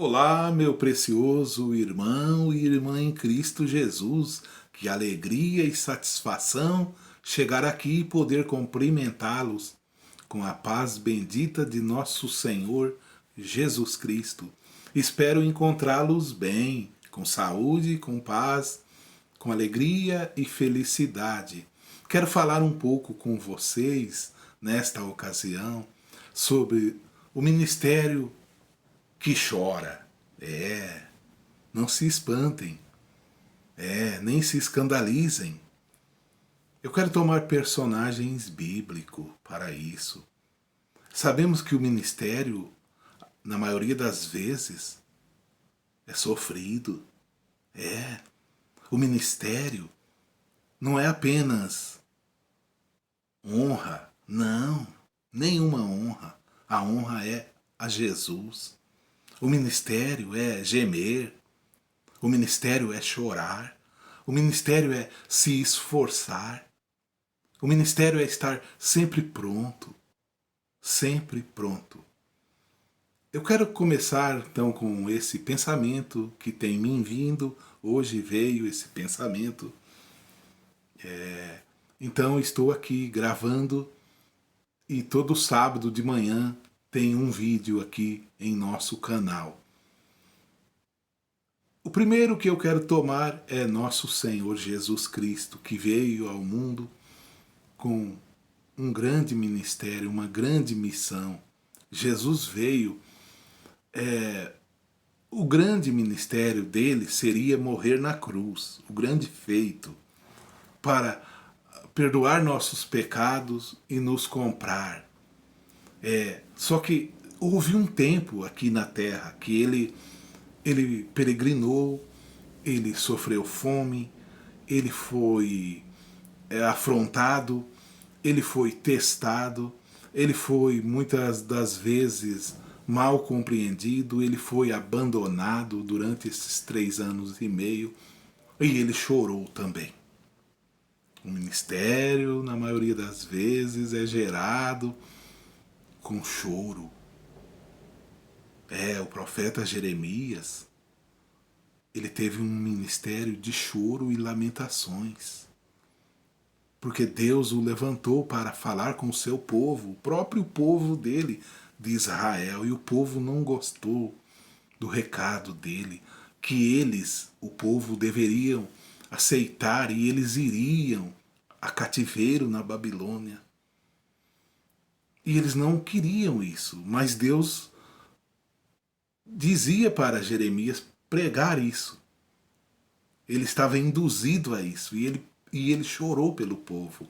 Olá, meu precioso irmão e irmã em Cristo Jesus. Que alegria e satisfação chegar aqui e poder cumprimentá-los com a paz bendita de nosso Senhor Jesus Cristo. Espero encontrá-los bem, com saúde, com paz, com alegria e felicidade. Quero falar um pouco com vocês nesta ocasião sobre o ministério que chora. Não se espantem. Nem se escandalizem. Eu quero tomar personagens bíblicos para isso. Sabemos que o ministério, na maioria das vezes, é sofrido. O ministério não é apenas honra. Não, nenhuma honra. A honra é a Jesus. O ministério é gemer, o ministério é chorar, o ministério é se esforçar, o ministério é estar sempre pronto, sempre pronto. Eu quero começar então com esse pensamento que tem me vindo, hoje veio esse pensamento. Então estou aqui gravando e todo sábado de manhã tem um vídeo aqui em nosso canal. O primeiro que eu quero tomar é nosso Senhor Jesus Cristo, que veio ao mundo com um grande ministério, uma grande missão. Jesus veio, o grande ministério dele seria morrer na cruz, o grande feito, para perdoar nossos pecados e nos comprar. Só que houve um tempo aqui na terra que ele peregrinou, ele sofreu fome, ele foi afrontado, ele foi testado, ele foi muitas das vezes mal compreendido, ele foi abandonado durante esses 3 anos e meio e ele chorou também. O ministério, na maioria das vezes, é gerado com choro. O profeta Jeremias, ele teve um ministério de choro e lamentações, porque Deus o levantou para falar com o seu povo, o próprio povo dele, de Israel, e o povo não gostou do recado dele, que eles, o povo, deveriam aceitar e eles iriam a cativeiro na Babilônia. E eles não queriam isso, mas Deus dizia para Jeremias pregar isso. Ele estava induzido a isso e ele chorou pelo povo,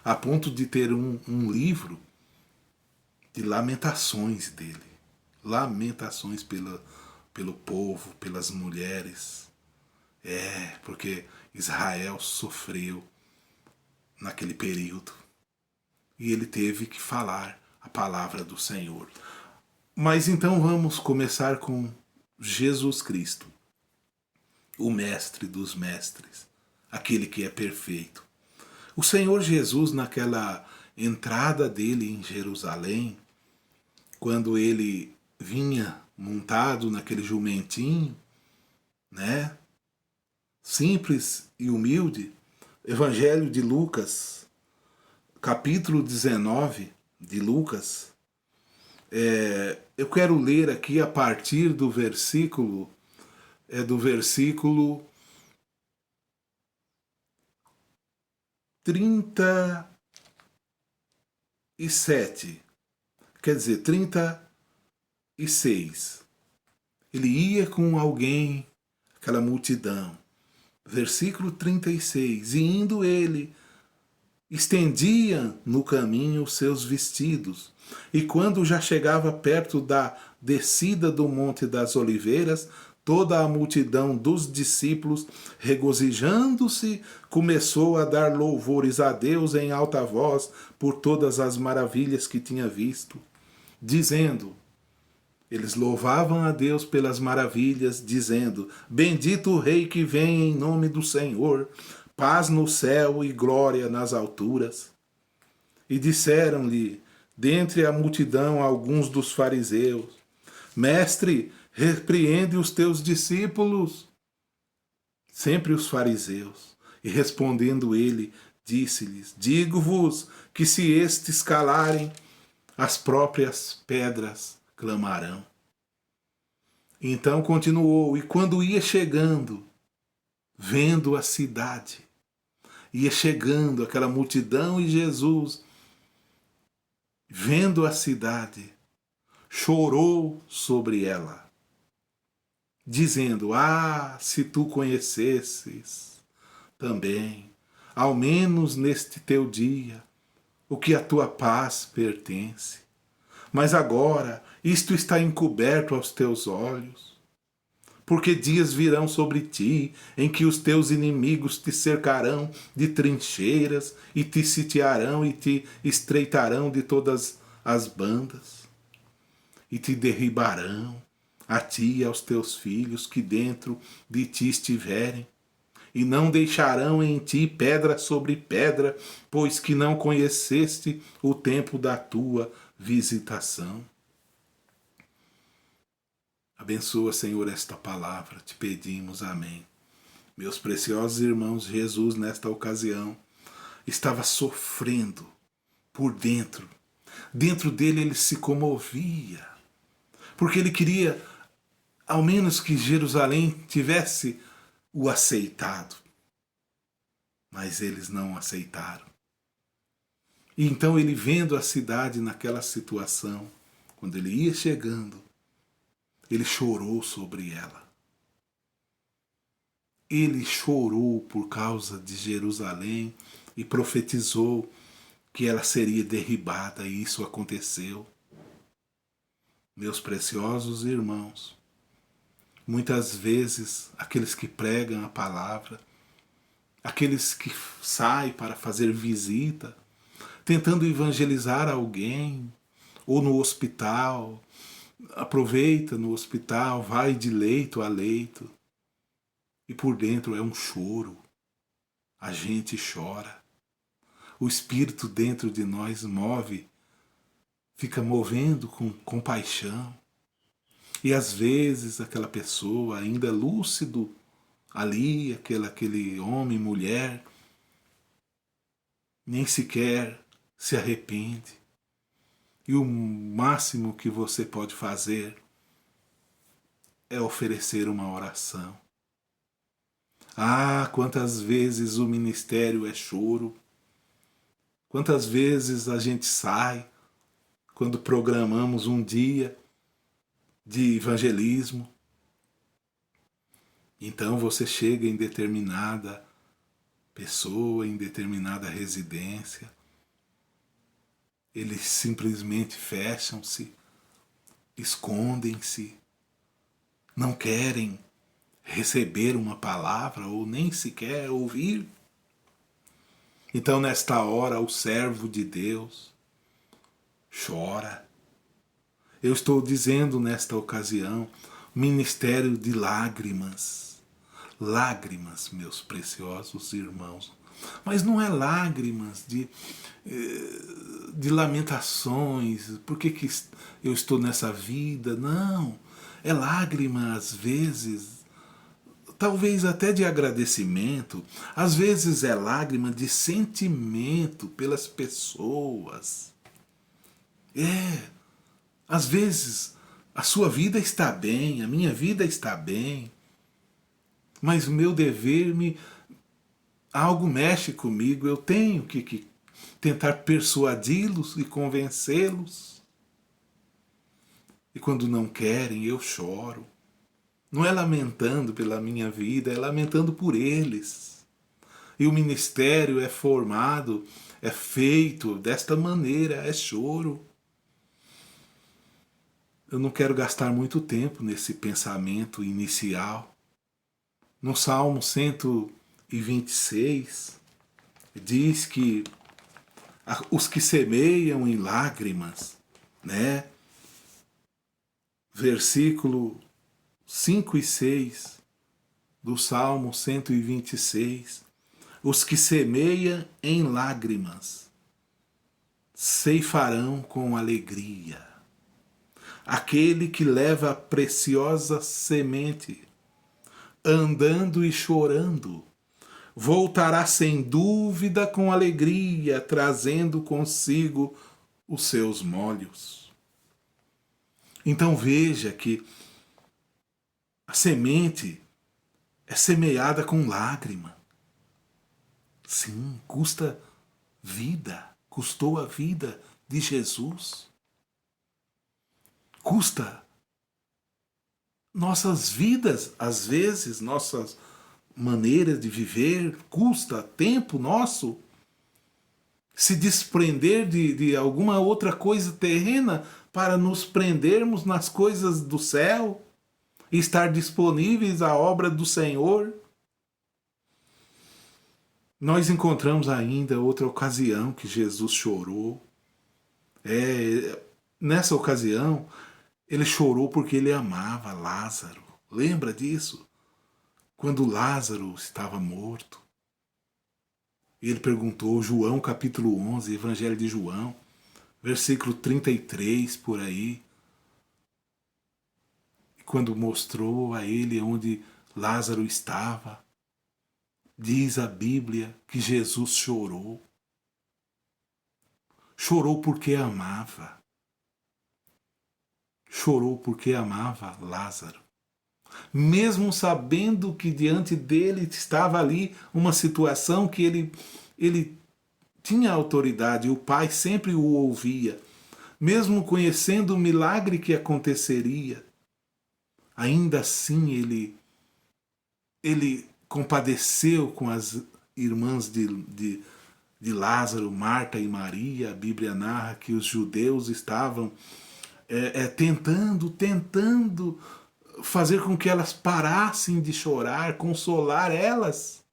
a ponto de ter um livro de lamentações dele. Lamentações pelo povo, pelas mulheres. Porque Israel sofreu naquele período. E ele teve que falar a palavra do Senhor. Mas então vamos começar com Jesus Cristo, o mestre dos mestres, aquele que é perfeito. O Senhor Jesus, naquela entrada dele em Jerusalém, quando ele vinha montado naquele jumentinho, simples e humilde, Evangelho de Lucas, capítulo 19 de Lucas, eu quero ler aqui a partir do versículo 37, quer dizer, 36. Ele ia com alguém, aquela multidão. Versículo 36. E indo ele, estendia no caminho os seus vestidos. E quando já chegava perto da descida do Monte das Oliveiras, toda a multidão dos discípulos, regozijando-se, começou a dar louvores a Deus em alta voz por todas as maravilhas que tinha visto, dizendo, eles louvavam a Deus pelas maravilhas, dizendo, bendito o Rei que vem em nome do Senhor, paz no céu e glória nas alturas. E disseram-lhe, dentre a multidão, alguns dos fariseus, Mestre, repreende os teus discípulos, sempre os fariseus. E respondendo ele, disse-lhes: digo-vos que se estes calarem, as próprias pedras clamarão. Então continuou, e quando ia chegando, vendo a cidade, ia chegando aquela multidão e Jesus, vendo a cidade, chorou sobre ela, dizendo: ah, se tu conhecesses também, ao menos neste teu dia, o que a tua paz pertence. Mas agora isto está encoberto aos teus olhos. Porque dias virão sobre ti em que os teus inimigos te cercarão de trincheiras e te sitiarão e te estreitarão de todas as bandas e te derribarão, a ti e aos teus filhos que dentro de ti estiverem, e não deixarão em ti pedra sobre pedra, pois que não conheceste o tempo da tua visitação. Abençoa, Senhor, esta palavra, te pedimos, amém. Meus preciosos irmãos, Jesus, nesta ocasião, estava sofrendo por dentro. Dentro dele ele se comovia, porque ele queria, ao menos, que Jerusalém tivesse o aceitado. Mas eles não aceitaram. E então ele, vendo a cidade naquela situação, quando ele ia chegando, ele chorou sobre ela. Ele chorou por causa de Jerusalém e profetizou que ela seria derribada, e isso aconteceu. Meus preciosos irmãos, muitas vezes aqueles que pregam a palavra, aqueles que saem para fazer visita, tentando evangelizar alguém, ou no hospital, aproveita no hospital, vai de leito a leito, e por dentro é um choro. A gente chora. O Espírito dentro de nós move, fica movendo com compaixão. E às vezes aquela pessoa ainda lúcido ali, aquele homem, mulher, nem sequer se arrepende. E o máximo que você pode fazer é oferecer uma oração. Ah, quantas vezes o ministério é choro. Quantas vezes a gente sai quando programamos um dia de evangelismo. Então você chega em determinada pessoa, em determinada residência. Eles simplesmente fecham-se, escondem-se, não querem receber uma palavra ou nem sequer ouvir. Então, nesta hora, o servo de Deus chora. Eu estou dizendo nesta ocasião, ministério de lágrimas. Lágrimas, meus preciosos irmãos. Mas não é lágrimas de lamentações, por que eu estou nessa vida? Não, é lágrima às vezes, talvez até de agradecimento, às vezes é lágrima de sentimento pelas pessoas. Às vezes a sua vida está bem, a minha vida está bem, mas o meu dever algo mexe comigo, eu tenho que tentar persuadi-los e convencê-los. E quando não querem, eu choro. Não é lamentando pela minha vida, é lamentando por eles. E o ministério é formado, é feito desta maneira, é choro. Eu não quero gastar muito tempo nesse pensamento inicial. No Salmo 126, diz que os que semeiam em lágrimas, né? Versículo 5 e 6 do Salmo 126. Os que semeiam em lágrimas ceifarão com alegria. aquele que leva a preciosa semente, andando e chorando, voltará sem dúvida com alegria, trazendo consigo os seus molhos. Então veja que a semente é semeada com lágrima. Sim, custa vida, custou a vida de Jesus. Custa nossas vidas, às vezes, nossas maneiras de viver, custa tempo nosso. Se desprender de alguma outra coisa terrena para nos prendermos nas coisas do céu e estar disponíveis à obra do Senhor. Nós encontramos ainda outra ocasião que Jesus chorou. Nessa ocasião, ele chorou porque ele amava Lázaro. Lembra disso? Quando Lázaro estava morto. Ele perguntou, João capítulo 11, Evangelho de João, versículo 33, por aí. E quando mostrou a ele onde Lázaro estava, diz a Bíblia que Jesus chorou. Chorou porque amava. Chorou porque amava Lázaro. Mesmo sabendo que diante dele estava ali uma situação que ele tinha autoridade, o Pai sempre o ouvia. Mesmo conhecendo o milagre que aconteceria, ainda assim ele compadeceu com as irmãs de Lázaro, Marta e Maria. A Bíblia narra que os judeus estavam tentando fazer com que elas parassem de chorar, consolar elas.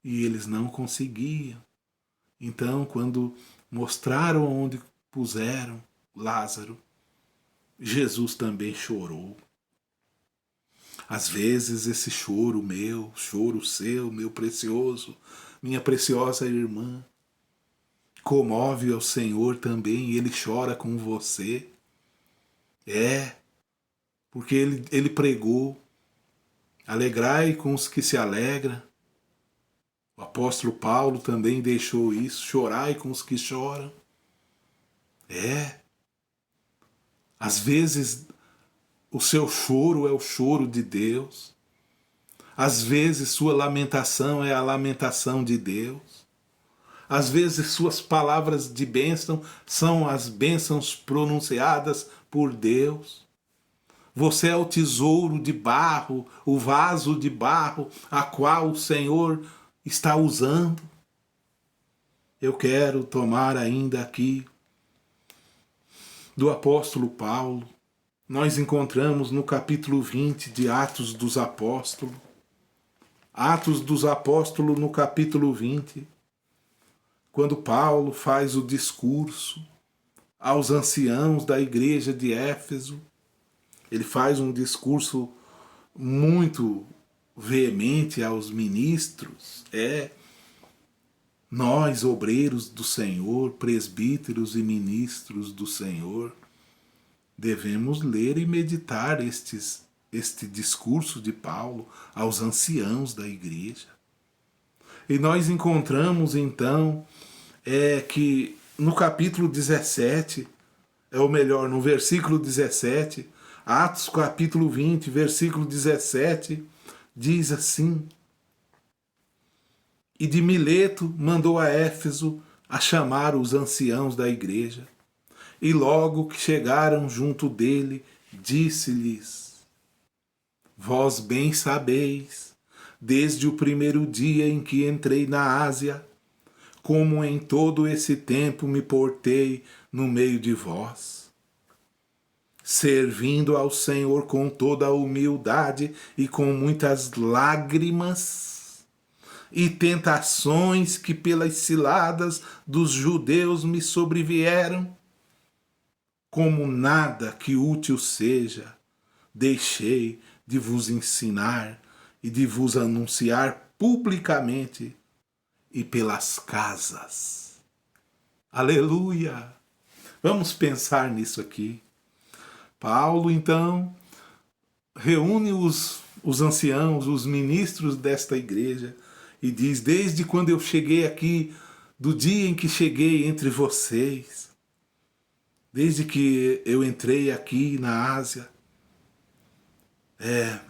E eles não conseguiam. Então, quando mostraram onde puseram Lázaro, Jesus também chorou. Às vezes esse choro meu, choro seu, meu precioso, minha preciosa irmã, comove ao Senhor também, e Ele chora com você. Porque ele pregou, alegrai com os que se alegram. O apóstolo Paulo também deixou isso, chorai com os que choram. Às vezes o seu choro é o choro de Deus. Às vezes sua lamentação é a lamentação de Deus. Às vezes suas palavras de bênção são as bênçãos pronunciadas por Deus. Você é o tesouro de barro, o vaso de barro, a qual o Senhor está usando. Eu quero tomar ainda aqui do apóstolo Paulo. Nós encontramos no capítulo 20 de Atos dos Apóstolos. Atos dos Apóstolos no capítulo 20. Quando Paulo faz o discurso aos anciãos da igreja de Éfeso. Ele faz um discurso muito veemente aos ministros. Nós, obreiros do Senhor, presbíteros e ministros do Senhor, devemos ler e meditar este discurso de Paulo aos anciãos da igreja. E nós encontramos então que no capítulo 17, no versículo 17, Atos capítulo 20, versículo 17, diz assim: E de Mileto mandou a Éfeso a chamar os anciãos da igreja. E logo que chegaram junto dele, disse-lhes: Vós bem sabeis, desde o primeiro dia em que entrei na Ásia, como em todo esse tempo me portei no meio de vós, servindo ao Senhor com toda a humildade e com muitas lágrimas e tentações que pelas ciladas dos judeus me sobrevieram. Como nada que útil seja, deixei de vos ensinar e de vos anunciar publicamente e pelas casas. Aleluia! Vamos pensar nisso aqui. Paulo, então, reúne os anciãos, os ministros desta igreja e diz: desde quando eu cheguei aqui, do dia em que cheguei entre vocês, desde que eu entrei aqui na Ásia,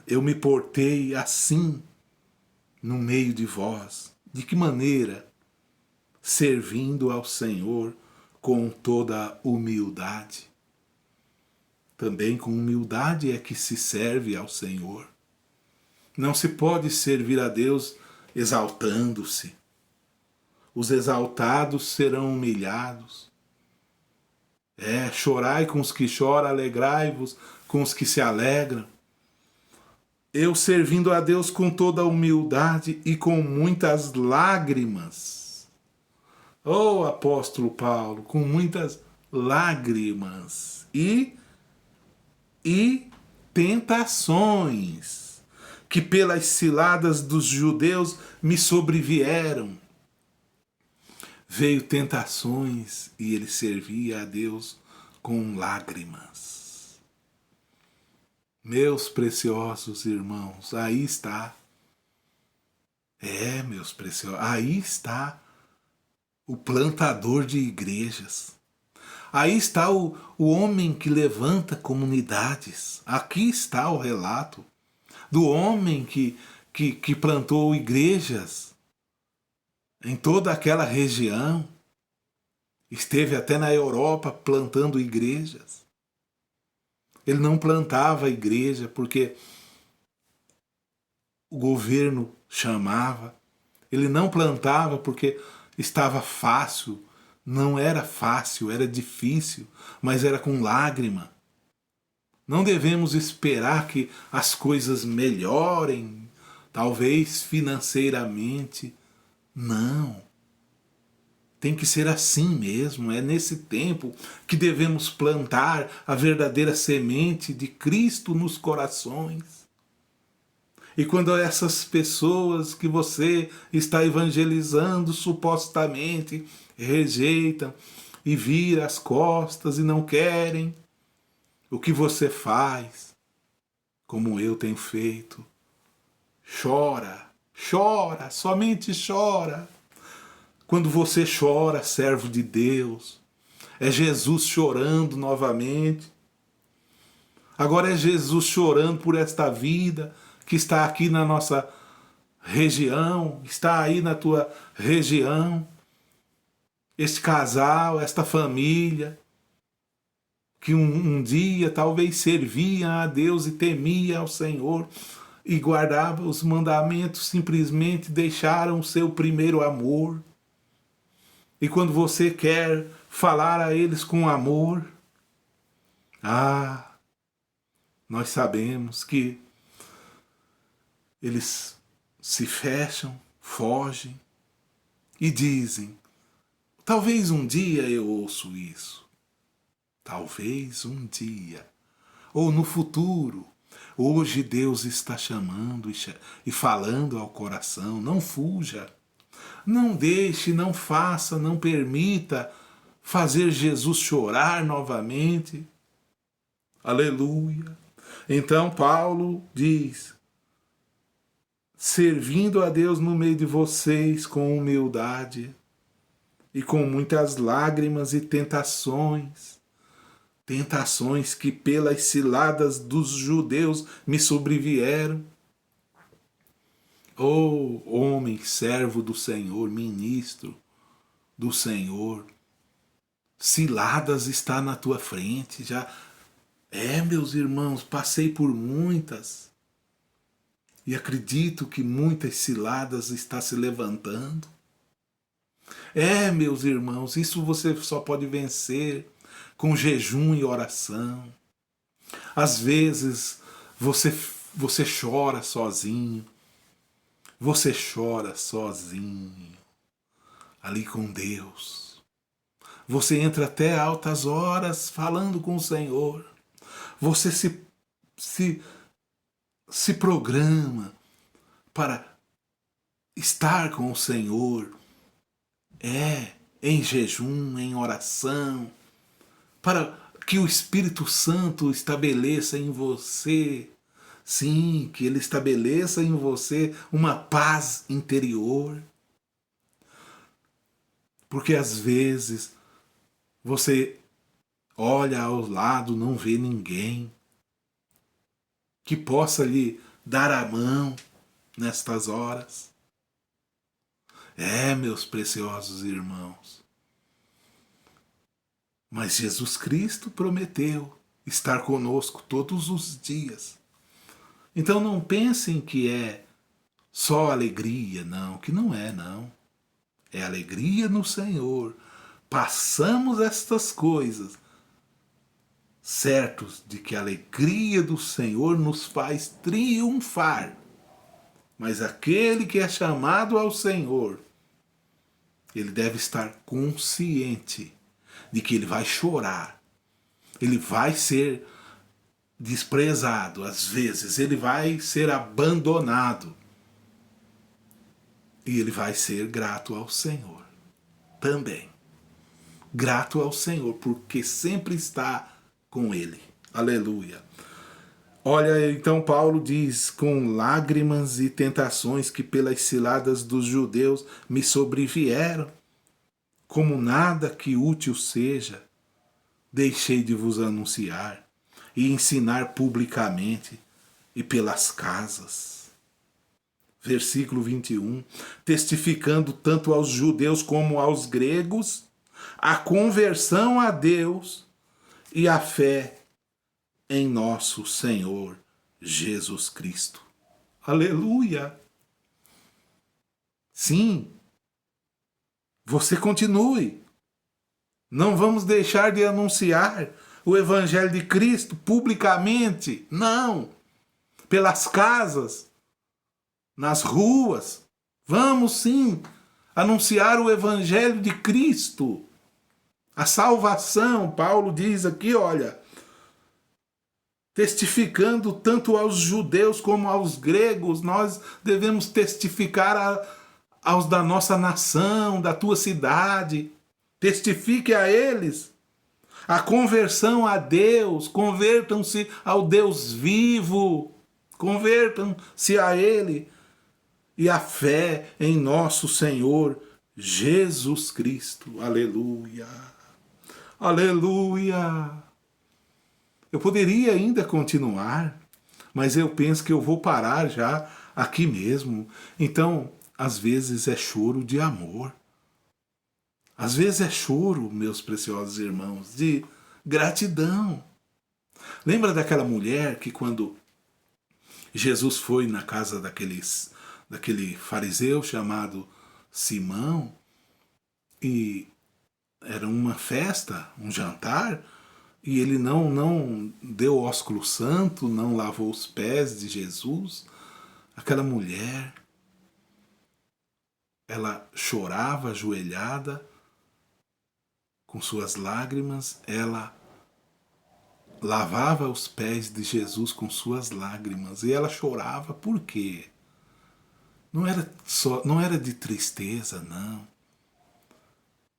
eu me portei assim no meio de vós. De que maneira? Servindo ao Senhor com toda humildade. Também com humildade é que se serve ao Senhor. Não se pode servir a Deus exaltando-se. Os exaltados serão humilhados. Chorai com os que choram, alegrai-vos com os que se alegram. Eu servindo a Deus com toda humildade e com muitas lágrimas. Oh, apóstolo Paulo, com muitas lágrimas e tentações que pelas ciladas dos judeus me sobrevieram. Veio tentações e ele servia a Deus com lágrimas. Meus preciosos irmãos, aí está. Meus preciosos, aí está o plantador de igrejas. Aí está o homem que levanta comunidades. Aqui está o relato do homem que plantou igrejas em toda aquela região. Esteve até na Europa plantando igrejas. Ele não plantava a igreja porque o governo chamava. Ele não plantava porque estava fácil. Não era fácil, era difícil, mas era com lágrima. Não devemos esperar que as coisas melhorem, talvez financeiramente. Não. Tem que ser assim mesmo. É nesse tempo que devemos plantar a verdadeira semente de Cristo nos corações. E quando essas pessoas que você está evangelizando supostamente rejeitam e viram as costas e não querem, o que você faz, como eu tenho feito? Chora, chora, somente chora. Quando você chora, servo de Deus, é Jesus chorando novamente. Agora é Jesus chorando por esta vida que está aqui na nossa região, está aí na tua região. Este casal, esta família, que um dia talvez servia a Deus e temia ao Senhor e guardava os mandamentos, simplesmente deixaram o seu primeiro amor. E quando você quer falar a eles com amor, nós sabemos que eles se fecham, fogem e dizem: talvez um dia eu ouço isso. Talvez um dia. Ou no futuro. Hoje Deus está chamando e falando ao coração. Não fuja. Não deixe, não faça, não permita fazer Jesus chorar novamente. Aleluia. Então Paulo diz: servindo a Deus no meio de vocês com humildade e com muitas lágrimas e tentações. Tentações que pelas ciladas dos judeus me sobrevieram. Oh, homem, servo do Senhor, ministro do Senhor, ciladas está na tua frente. Já meus irmãos, passei por muitas e acredito que muitas ciladas está se levantando. Meus irmãos, isso você só pode vencer com jejum e oração. Às vezes você chora sozinho. Você chora sozinho, ali com Deus. Você entra até altas horas falando com o Senhor. Você se programa para estar com o Senhor. Em jejum, em oração, para Que o Espírito Santo estabeleça em você, sim, que ele estabeleça em você uma paz interior. Porque às vezes você olha ao lado, não vê ninguém que possa lhe dar a mão nestas horas. Meus preciosos irmãos, mas Jesus Cristo prometeu estar conosco todos os dias. Então não pensem que é só alegria, não, que não é, não. É alegria no Senhor. Passamos estas coisas, certos de que a alegria do Senhor nos faz triunfar. Mas aquele que é chamado ao Senhor, ele deve estar consciente de que ele vai chorar, ele vai ser desprezado, às vezes ele vai ser abandonado, e ele vai ser grato ao Senhor também. Grato ao Senhor, porque sempre está com ele. Aleluia. Olha, então Paulo diz, com lágrimas e tentações que pelas ciladas dos judeus me sobrevieram, como nada que útil seja, deixei de vos anunciar e ensinar publicamente e pelas casas. Versículo 21. Testificando tanto aos judeus como aos gregos a conversão a Deus e a fé em nosso Senhor Jesus Cristo. Aleluia! Sim, você continue. Não vamos deixar de anunciar o Evangelho de Cristo publicamente. Não! Pelas casas, nas ruas. Vamos sim anunciar o Evangelho de Cristo. A salvação, Paulo diz aqui, olha, testificando tanto aos judeus como aos gregos, nós devemos testificar aos da nossa nação, da tua cidade. Testifique a eles a conversão a Deus, convertam-se ao Deus vivo, convertam-se a Ele e a fé em nosso Senhor Jesus Cristo. Aleluia, aleluia. Eu poderia ainda continuar, mas eu penso que eu vou parar já aqui mesmo. Então, às vezes é choro de amor. Às vezes é choro, meus preciosos irmãos, de gratidão. Lembra daquela mulher que quando Jesus foi na casa daquele fariseu chamado Simão, e era uma festa, um jantar, e ele não deu ósculo santo, não lavou os pés de Jesus? Aquela mulher, ela chorava ajoelhada, com suas lágrimas, ela lavava os pés de Jesus com suas lágrimas, e ela chorava por quê? Não era de tristeza, não.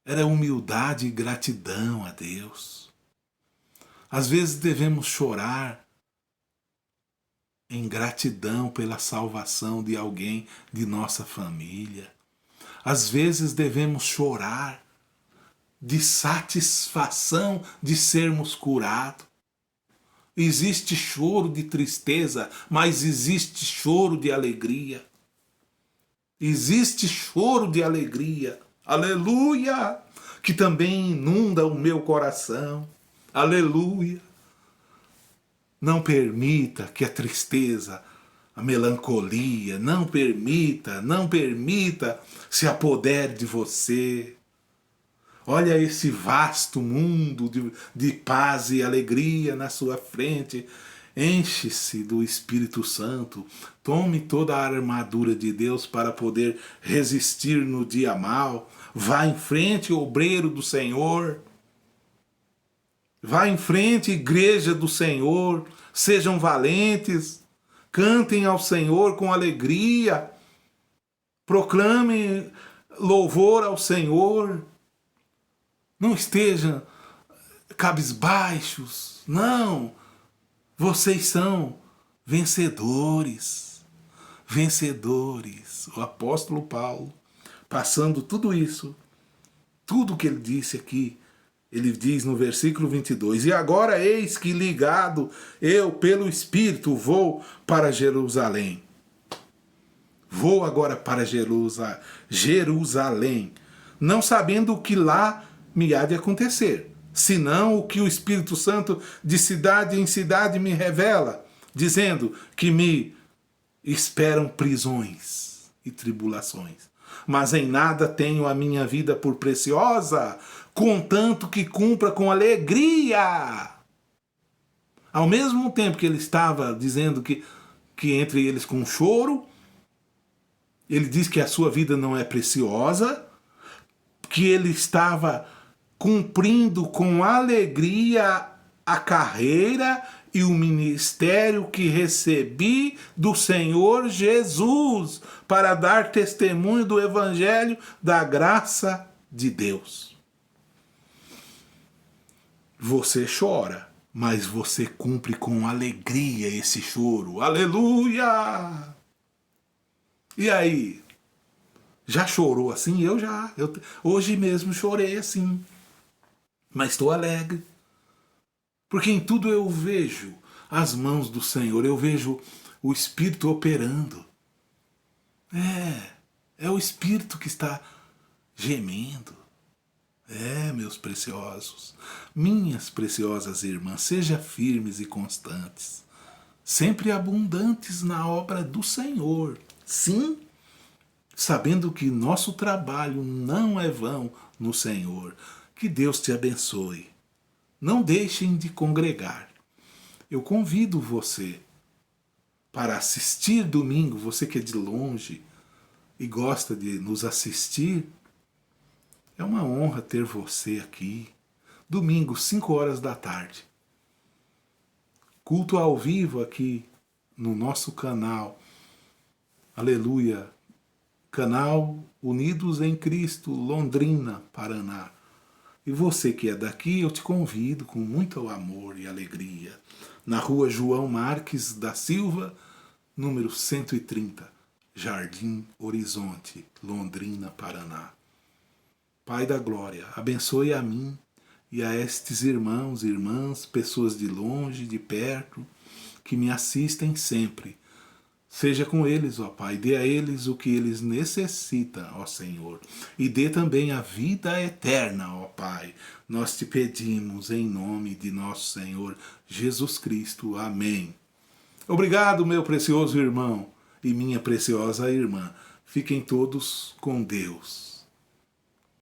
Era humildade e gratidão a Deus. Às vezes devemos chorar em gratidão pela salvação de alguém de nossa família. Às vezes devemos chorar de satisfação de sermos curados. Existe choro de tristeza, mas existe choro de alegria. Existe choro de alegria. Aleluia! Que também inunda o meu coração. Aleluia! Não permita que a tristeza, a melancolia, não permita se apodere de você. Olha esse vasto mundo de paz e alegria na sua frente. Enche-se do Espírito Santo. Tome toda a armadura de Deus para poder resistir no dia mau. Vá em frente, obreiro do Senhor. Vá em frente, igreja do Senhor. Sejam valentes. Cantem ao Senhor com alegria. Proclamem louvor ao Senhor. Não esteja cabisbaixos. Não, vocês são vencedores. Vencedores. O apóstolo Paulo, passando tudo isso, tudo que ele disse aqui, ele diz no versículo 22, e agora eis que ligado eu pelo Espírito vou para Jerusalém. Vou agora para Jerusalém, não sabendo o que lá me há de acontecer, senão o que o Espírito Santo de cidade em cidade me revela, dizendo que me esperam prisões e tribulações. Mas em nada tenho a minha vida por preciosa, contanto que cumpra com alegria. Ao mesmo tempo que ele estava dizendo que entre eles com choro, ele diz que a sua vida não é preciosa, que ele estava cumprindo com alegria a carreira e o ministério que recebi do Senhor Jesus para dar testemunho do Evangelho da graça de Deus. Você chora, mas você cumpre com alegria esse choro. Aleluia! E aí? Já chorou assim? Eu já. Hoje mesmo chorei assim. Mas estou alegre. Porque em tudo eu vejo as mãos do Senhor. Eu vejo o Espírito operando. É o Espírito que está gemendo. Meus preciosos, minhas preciosas irmãs, sejam firmes e constantes, sempre abundantes na obra do Senhor. Sim, sabendo que nosso trabalho não é vão no Senhor. Que Deus te abençoe. Não deixem de congregar. Eu convido você para assistir domingo, você que é de longe e gosta de nos assistir. É uma honra ter você aqui. Domingo, 5 horas da tarde. Culto ao vivo aqui no nosso canal. Aleluia. Canal Unidos em Cristo, Londrina, Paraná. E você que é daqui, eu te convido com muito amor e alegria. Na rua João Marques da Silva, número 130, Jardim Horizonte, Londrina, Paraná. Pai da glória, abençoe a mim e a estes irmãos, irmãs, pessoas de longe, de perto, que me assistem sempre. Seja com eles, ó Pai, dê a eles o que eles necessitam, ó Senhor. E dê também a vida eterna, ó Pai. Nós te pedimos em nome de nosso Senhor Jesus Cristo. Amém. Obrigado, meu precioso irmão e minha preciosa irmã. Fiquem todos com Deus.